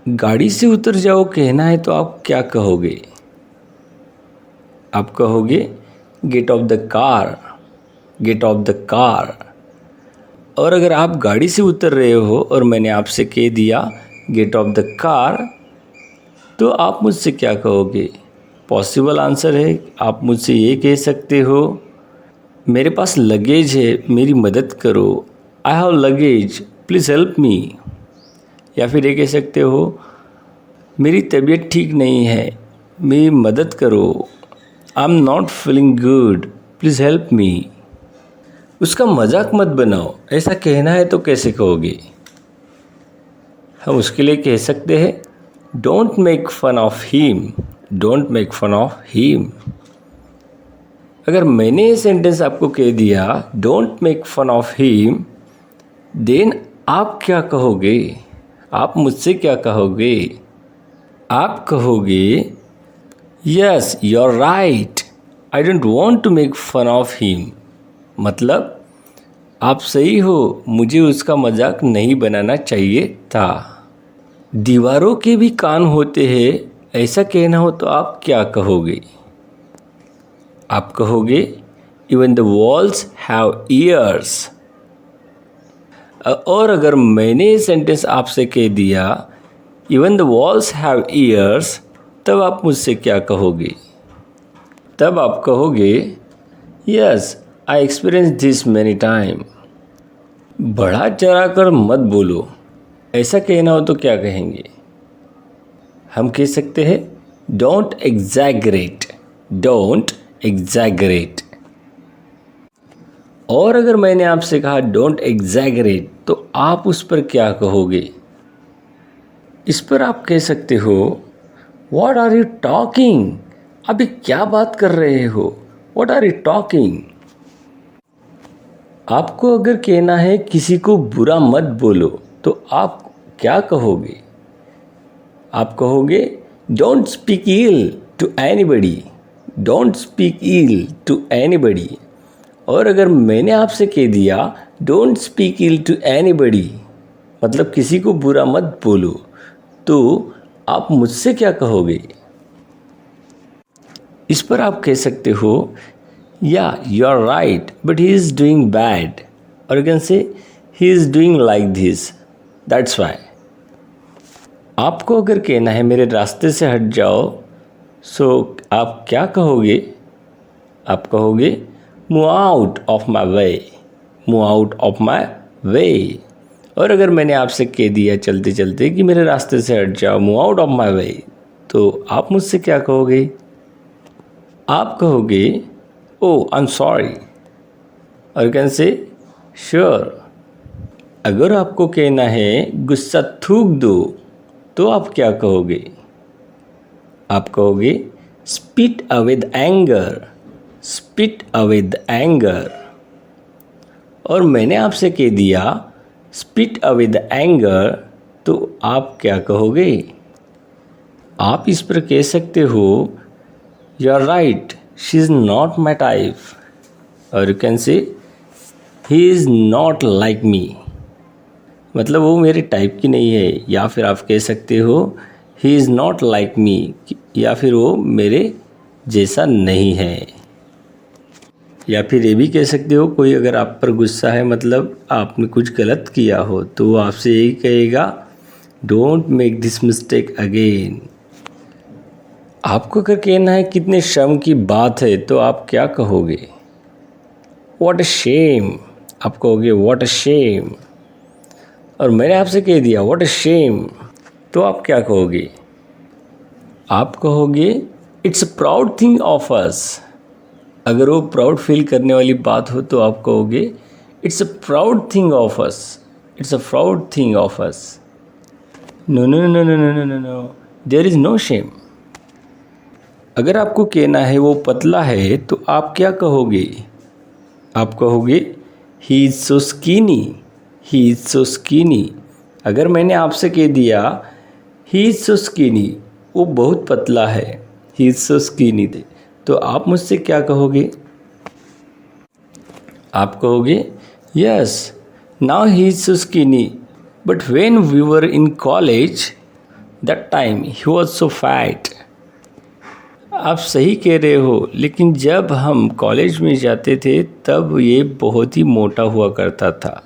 गाड़ी से उतर जाओ कहना है तो आप क्या कहोगे? आप कहोगे get off the car, get off the car. और अगर आप गाड़ी से उतर रहे हो और मैंने आपसे कह दिया गेट ऑफ द कार, तो आप मुझसे क्या कहोगे? पॉसिबल आंसर है, आप मुझसे ये कह सकते हो मेरे पास लगेज है, मेरी मदद करो, I have luggage, please help me. या फिर ये कह सकते हो मेरी तबीयत ठीक नहीं है, मेरी मदद करो, I am not feeling good, please help me. उसका मजाक मत बनाओ, ऐसा कहना है तो कैसे कहोगे? हम उसके लिए कह सकते हैं don't make fun of him, don't make fun of him. अगर मैंने ये सेंटेंस आपको कह दिया don't make fun of him, then आप क्या कहोगे? आप मुझसे क्या कहोगे? आप कहोगे yes you are right, I don't want to make fun of him. मतलब आप सही हो, मुझे उसका मजाक नहीं बनाना चाहिए था। दीवारों के भी कान होते हैं, ऐसा कहना हो तो आप क्या कहोगे? आप कहोगे even the walls have years. और अगर मैंने ये सेंटेंस आपसे कह दिया even the walls have years, तब आप मुझसे क्या कहोगे? तब आप कहोगे yes I experience this many time. बढ़ा चढ़ा कर मत बोलो, ऐसा कहना हो तो क्या कहेंगे? हम कह सकते हैं डोंट एग्जैगरेट, डोंट एग्जैगरेट। और अगर मैंने आपसे कहा डोंट एग्जैगरेट, तो आप उस पर क्या कहोगे? इस पर आप कह सकते हो व्हाट आर यू टॉकिंग, अभी क्या बात कर रहे हो, व्हाट आर यू टॉकिंग। आपको अगर कहना है किसी को बुरा मत बोलो, तो आप क्या कहोगे? आप कहोगे don't speak ill to anybody, don't speak ill to anybody. और अगर मैंने आपसे कह दिया don't speak ill to anybody, मतलब किसी को बुरा मत बोलो, तो आप मुझसे क्या कहोगे? इस पर आप कह सकते हो या you are right but he is doing bad, और अगेन से he is doing like this, that's why. आपको अगर कहना है मेरे रास्ते से हट जाओ, सो आप क्या कहोगे? आप कहोगे move out of my way, move out of my way. और अगर मैंने आपसे कह दिया चलते चलते कि मेरे रास्ते से हट जाओ, मूव आउट ऑफ माई वे, तो आप मुझसे क्या कहोगे? आप कहोगे ओ आई एम सॉरी, और कैन से श्योर। अगर आपको कहना है गुस्सा थूक दो, तो आप क्या कहोगे? आप कहोगे spit away the anger, spit away the anger. और मैंने आपसे कह दिया स्पिट अवे द एंगर, तो आप क्या कहोगे? आप इस पर कह सकते हो you are right she is not my type, और you can say he is not like me, मतलब वो मेरे टाइप की नहीं है। या फिर आप कह सकते हो ही इज़ नॉट लाइक मी, या फिर वो मेरे जैसा नहीं है। या फिर ये भी कह सकते हो कोई अगर आप पर गुस्सा है, मतलब आपने कुछ गलत किया हो, तो वो आपसे यही कहेगा don't make this mistake again. आपको अगर कहना है कितने शर्म की बात है, तो आप क्या कहोगे? व्हाट अ शेम, आप कहोगे व्हाट अ शेम। और मैंने आपसे कह दिया व्हाट अ शेम, तो आप क्या कहोगे? आप कहोगे it's a proud thing of अस। अगर वो प्राउड फील करने वाली बात हो, तो आप कहोगे it's a proud thing of us, it's a proud thing of us. No no no no no no no no, there is no shame. अगर आपको कहना है वो पतला है, तो आप क्या कहोगे? आप कहोगे ही is so स्कीनी, he is so स्कीनी। अगर मैंने आपसे कह दिया ही इज़ सो स्कीनी, वो बहुत पतला है, ही इज़ सो स्कीनी, तो आप मुझसे क्या कहोगे? आप कहोगे yes now he is so skinny but when we were in college that time he was so fat. आप सही कह रहे हो, लेकिन जब हम कॉलेज में जाते थे तब ये बहुत ही मोटा हुआ करता था।